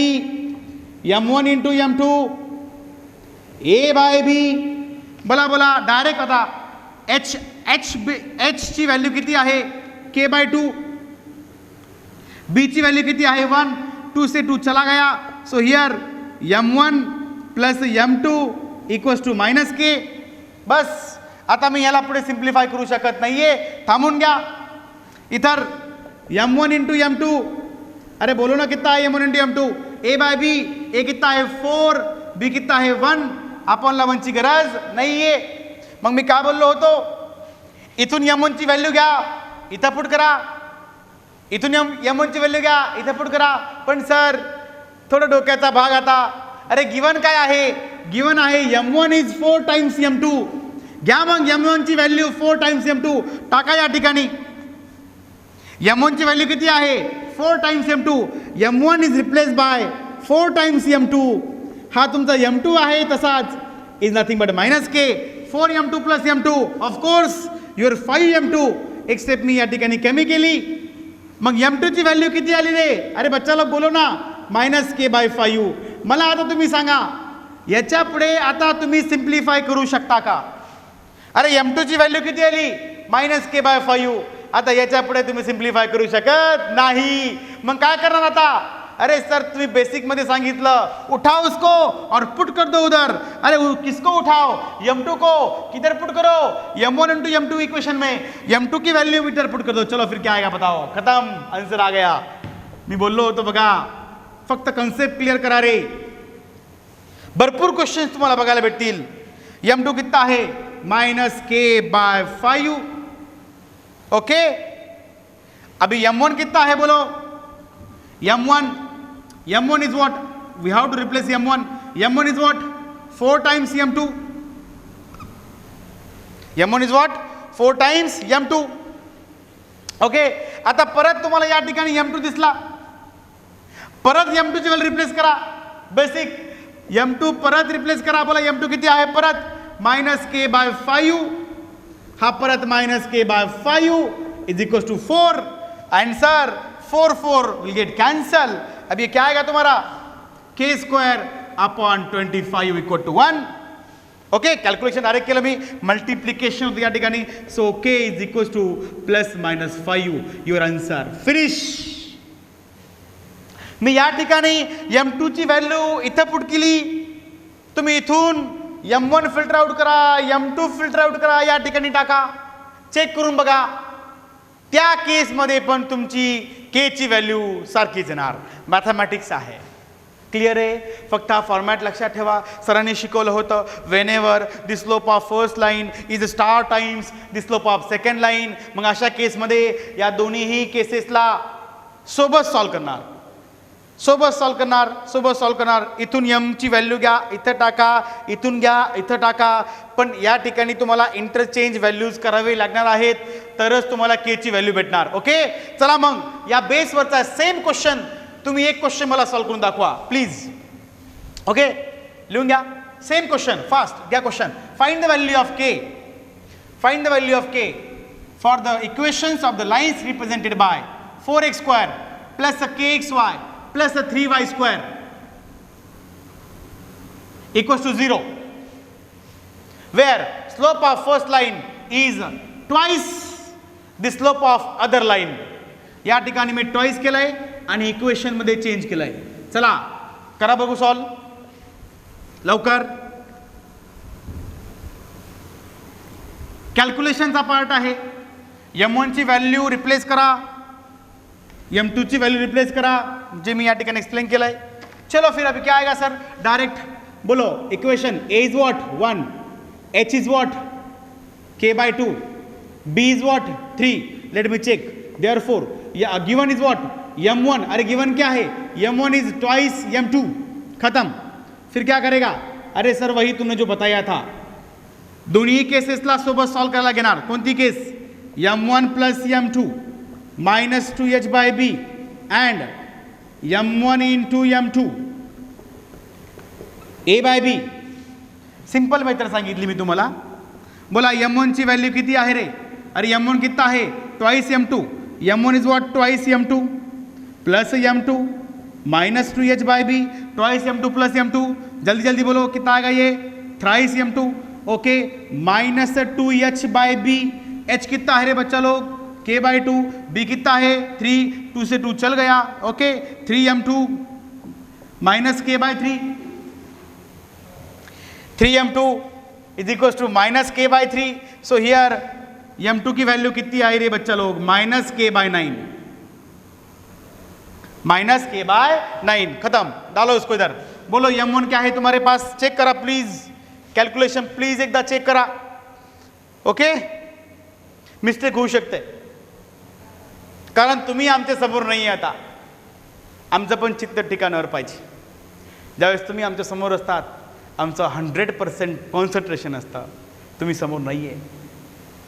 M1 into M2 A by B. बोला डायरेक्ट. आता H ची व्हॅल्यू किती आहे k/2, B ची व्हॅल्यू किती आहे 1, 2 से 2 चला गया. So here M1 plus M2 equals to -k. बस आता मी याला पुढे सिम्प्लिफाय करू शकत नाहीये, थांबून घ्या. इधर M1 इंटू M2, अरे बोलो ना कितना है M1 into M2, A by B. A कितना है 4, B कितना है 1. आपण लावणची गरज नाहीये. मग मी काय बोललो होतो, इथून M1 ची व्हॅल्यू घ्या, इथं पुट करा, इथून M1 ची व्हॅल्यू घ्या, इथं पुट करा. पण सर थोडं डोक्याचा भाग आता. अरे गिवन काय आहे? गिवन आहे M1 इज 4 टाइम्स M2. घ्या मग M1 ची व्हॅल्यू 4 टाइम्स M2 टाका या ठिकाणी. M1 ची व्हॅल्यू किती आहे? 4 times M2. M1 is replace by 4 times M2. हा तुमचा M2 आहे तसाच is nothing but minus K 4 M2 plus M2. Of course your 5 M2. एक स्टेप मी या ठिकाणी कमी केली. मग M2 ची व्हॅल्यू किती आली रे? अरे बच्चा लोक बोलो ना, मायनस के बाय 5. मला आता तुम्ही सांगा, याच्या पुढे आता तुम्ही सिम्प्लिफाय करू शकता का? अरे M2 ची व्हॅल्यू किती आली? Minus K by 5. आता याच्या पुढे तुम्ही सिम्प्लिफाय करू शकत नाही. मग काय करणार आता? अरे सर तुम्ही बेसिक मध्ये सांगितलं उठाओ उसको और पुट कर दो उधर. अरे किसको उठाओ? M2 को किधर पुट करो? M1 इंटू M2 इक्वेशन में M2 की वैल्यू इधर पुट कर दो. चलो फिर क्या आएगा बताओ. खत्म, आंसर आ गया. मी बोललो होतो बघा, फक्त कन्सेप्ट क्लिअर करा रे. भरपूर क्वेश्चन तुम्हाला बघायला भेटतील. M2 कितना आहे? Minus k by 5. ओके, अभी M1 कितना है बोलो? M1 is what? We have to replace M1. M1 is what? 4 times M2. M1 is what? 4 times M2. Okay, आता परत तुम्हाला या ठिकाणी M2 दिसला. परत M2 ची व्हॅल्यू रिप्लेस करा. बेसिक M2 परत रिप्लेस करा. बोला M2 किती आहे? परत माइनस के बाय 5. हा परत minus k by 5 is equal to 4. Answer 4 will get cancel. अब ये क्या आएगा तुम्हारा? K square upon 25 equal to 1. Okay, calculation direct केलं मी. मल्टिप्लिकेशन होतं या ठिकाणी. So k is equal to plus minus 5. Your answer finish. मी या ठिकाणी M2 ची व्हॅल्यू इथं पुट केली. तुम्ही इथून M1 फिल्टर आउट करा, M2 फिल्टर आउट करा, या ठिकाणी टाका. चेक करून बघा. त्या केसमध्ये पण तुमची के ची व्हॅल्यू सारखीच येणार. मॅथमॅटिक्स आहे. क्लिअर आहे? फक्त हा फॉर्मॅट लक्षात ठेवा. सरांनी शिकवलं होतं Wien ever the slope of first line is star times the slope of second line. मग अशा केसमध्ये या दोन्हीही केसेसला सोबत सॉल्व करणार. इथून M ची व्हॅल्यू घ्या, इथं टाका, इथून घ्या, इथं टाका. पण या ठिकाणी तुम्हाला इंटरचेंज व्हॅल्यूज करावे लागणार आहेत, तरच तुम्हाला के ची व्हॅल्यू भेटणार. ओके, चला मग या बेसवरचा सेम क्वेश्चन तुम्ही एक क्वेश्चन मला सॉल्व करून दाखवा प्लीज. ओके, लिहून घ्या. सेम क्वेश्चन, फास्ट घ्या question. Find the value of K for the equations of the lines represented by 4x² plus kxy plus the 3y square equals to 0, where slope of first line is twice the slope of other line. या ठिकाणी मी twice केलंय आणि equation मध्ये change केलंय. चला करा बघू solve लवकर. कॅल्क्युलेशनचा पार्ट आहे. M1 ची व्हॅल्यू रिप्लेस करा, M2 ची व्हॅल्यू रिप्लेस करा, जे मी या ठिकाणी एक्सप्लेन केलंय. चलो फिर अभी क्या आएगा सर? डायरेक्ट बोलो equation. A is what? 1, H is what? K by 2, B is what? 3. Let me check. Therefore given is what? M1. अरे गिवन क्या है? M1 is twice M2. खत्म. फिर क्या करेगा? अरे सर वही तुमने जो बताया था. दोन्ही केसेसला सोबत सॉल्व करायला घेणार. कोणती केस? M1 plus M2 minus 2h by b and M1 into M2 a by b. Simple method सांगितली मी तुम्हाला. बोला M1 ची व्हॅल्यू किती आहे रे? अरे M1 कितना आहे? Twice M2. M1 is what? Twice M2 plus M2 minus 2h by b. Twice M2 plus M2. जल्दी जल्दी बोलो कितना आएगा ये? Thrice M2. Okay, minus 2h by b. h कितना है रे बच्चा लोग? k बाई 2. b कितना है? 3. 2 से 2 चल गया. Okay, 3m2 minus k by 3. 3m2 is equal to minus k by 3. So here m2 की वैल्यू कितनी आई रे बच्चा लोग? Minus k by 9. Minus k by 9. खत्म. डालो उसको इधर. बोलो M1 क्या है तुम्हारे पास? चेक करा प्लीज. कॅल्क्युलेशन प्लीज एकदा चेक करा. ओके, मिस्टेक होऊ शकते. कारण तुम्ही आमच्या समोर नाही आहे आता. आमचं पण चित्त ठिकाणावर पाहिजे. ज्यावेळेस तुम्ही आमच्या समोर असतात आमचं 100% कॉन्सन्ट्रेशन असतं. तुम्ही समोर नाही आहे.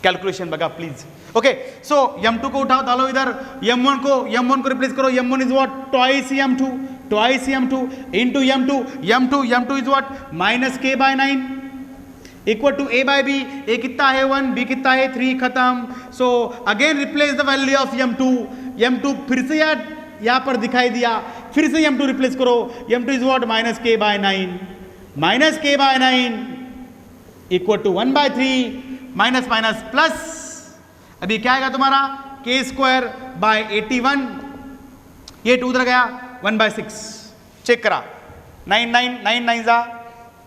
कैलकुलेशन बघा प्लीज. ओके, सो m2 को उठाओ, डालो इधर. m1 को रिप्लेस करो. m1 is what? Twice m2 into m2 is what? -k/9 equal to a by b. a कितना है 1, b कितना है 3, खत्म. So again replace the value of m2 फिर से यहाँ पर दिखाई दिया, फिर से m2 रिप्लेस करो. m2 is what? -k/9 equal to 1/3 minus minus plus. अभी क्या आएगा तुम्हारा? k²/81. ये 2 उधर गया, 1/6. चेक करा. 9 जा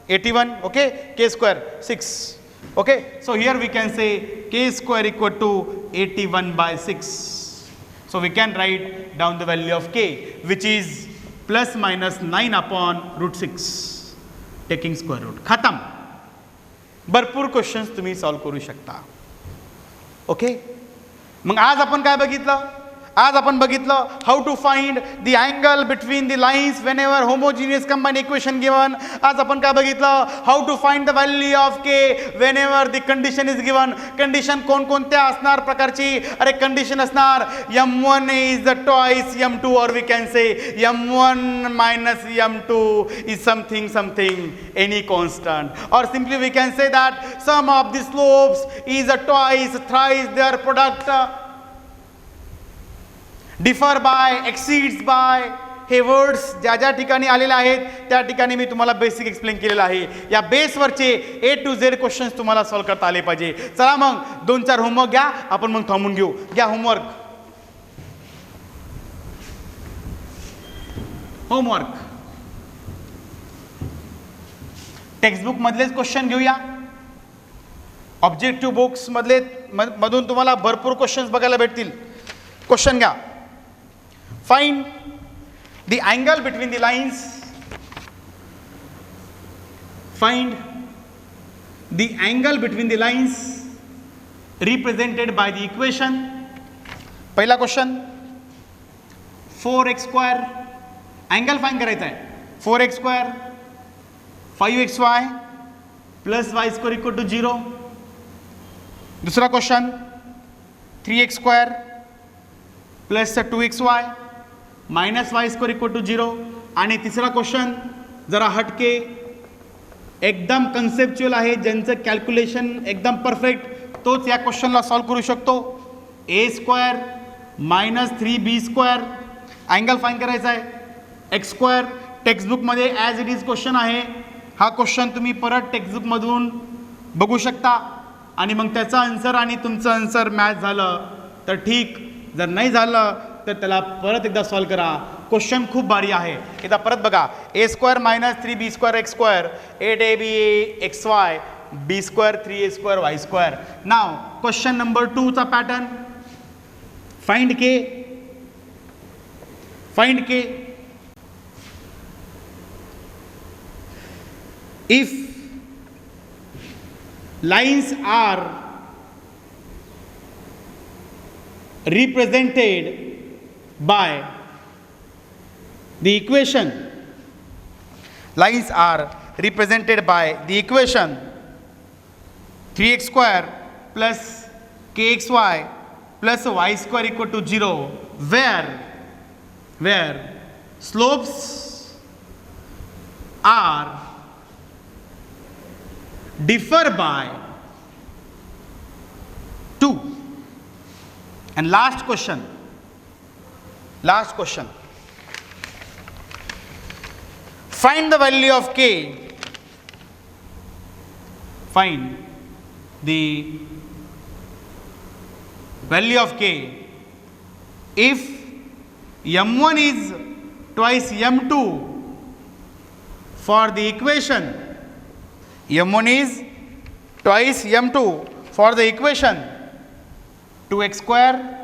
81. Okay, k² 6. Okay, so here we can say k² equal to 81/6. So we can write down the value of k, which is ±9/√6, taking square root. खत्म. भरपूर क्वेश्चन्स तुम्ही सॉल्व करू शकता. ओके, मग आज आपण काय बघितलं? आज आपण बघितलं how to find the angle between the lines whenever homogeneous combine equation given. आज आपण काय बघितलं? How to find the value of k whenever the condition is given. Condition कोणकोणत्या असणार प्रकारची? अरे कंडिशन असणार m1 is the twice m2, और we can say m1 minus m2 is something any constant, और simply we can say that sum of the slopes is a twice thrice their product, differ by, exceeds by. हे words ज्या ज्या ठिकाणी आलेले आहेत त्या ठिकाणी मी तुम्हाला बेसिक एक्सप्लेन केलेलं आहे. या बेसवरचे A to Z क्वेश्चन्स तुम्हाला सॉल्व करता आले पाहिजे. चला मग 2-4 होमवर्क घ्या, आपण मग थांबून घेऊ. घ्या होमवर्क. टेक्स्टबुक मधलेच क्वेश्चन घेऊया. ऑब्जेक्टिव्ह बुक्स मधून तुम्हाला भरपूर क्वेश्चन्स बघायला भेटतील. क्वेश्चन घ्या. Find the angle between the lines. Find the angle between the lines represented by the equation. पहिला क्वेश्चन 4x². अँगल फाइंड करायचा आहे. 4x² 5xy plus y² equal to 0. दुसरा question 3x² plus 2xy minus y² equal to 0. आणि तिसरा question जरा हटके, एकदम conceptual आहे, ज्यांचं कॅल्क्युलेशन एकदम परफेक्ट तोच या क्वेश्चनला सॉल्व करू शकतो. a² minus 3b². Angle find करायचा आहे. x² टेक्स्टबुकमध्ये ॲज इट इज क्वेश्चन आहे. हा क्वेश्चन तुम्ही परत टेक्स्टबुकमधून बघू शकता आणि मग त्याचा आन्सर आणि तुमचं आन्सर मॅच झालं तर ठीक, जर नाही झालं तर त्याला परत एकदा सॉल्व करा. क्वेश्चन खूप भारी आहे. एकदा परत बघा. a² minus 3b² x², 8ab xy, b² 3a² y². नाव क्वेश्चन नंबर 2 चा pattern. Find k. If lines are represented by the equation, lines are represented by the equation 3x² plus kxy plus y² equal to 0, where slopes are differ by 2. And last question. Find the value of k. Find the value of k if m1 is twice m2 for the equation. m1 is twice m2 for the equation 2x²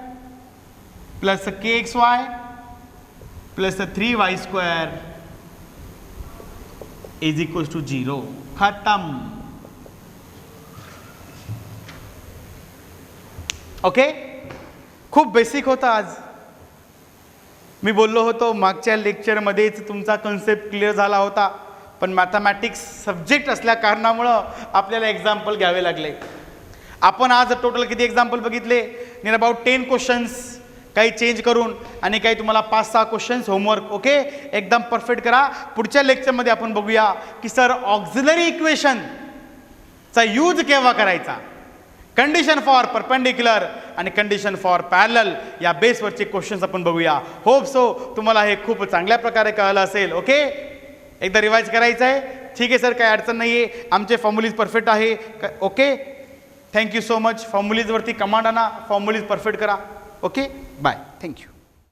plus kxy plus 3y² is equals to 0. खत्म. Okay, खूप basic होतं आज. मी बोललो होतो मागच्या लेक्चरमध्येच तुमचा concept clear झाला होता, पण मॅथमॅटिक्स सब्जेक्ट असल्या कारणामुळं आपल्याला एक्झाम्पल घ्यावे लागले. आपण आज टोटल किती एक्झाम्पल बघितले? नियर अबाउट 10 क्वेश्चन्स, काही चेंज करून आणि काही तुम्हाला 5-6 क्वेश्चन्स होमवर्क. ओके, एकदम परफेक्ट करा. पुढच्या लेक्चरमध्ये आपण बघूया की सर ऑक्झिलरी इक्वेशनचा यूज केव्हा करायचा, कंडिशन फॉर परपेंडिक्युलर आणि कंडिशन फॉर पॅरलल या बेसवरचे क्वेश्चन्स आपण बघूया. होप सो तुम्हाला हे खूप चांगल्या प्रकारे कळलं असेल. ओके, एकदा रिवाइज करायचं आहे. ठीक आहे सर, काही अडचण नाही आहे, आमचे फॉर्म्युलीज परफेक्ट आहे. Okay, thank you so much. फॉर्म्युलीजवरती कमांड आणा, फॉर्म्युलीज परफेक्ट करा. Okay, bye, thank you.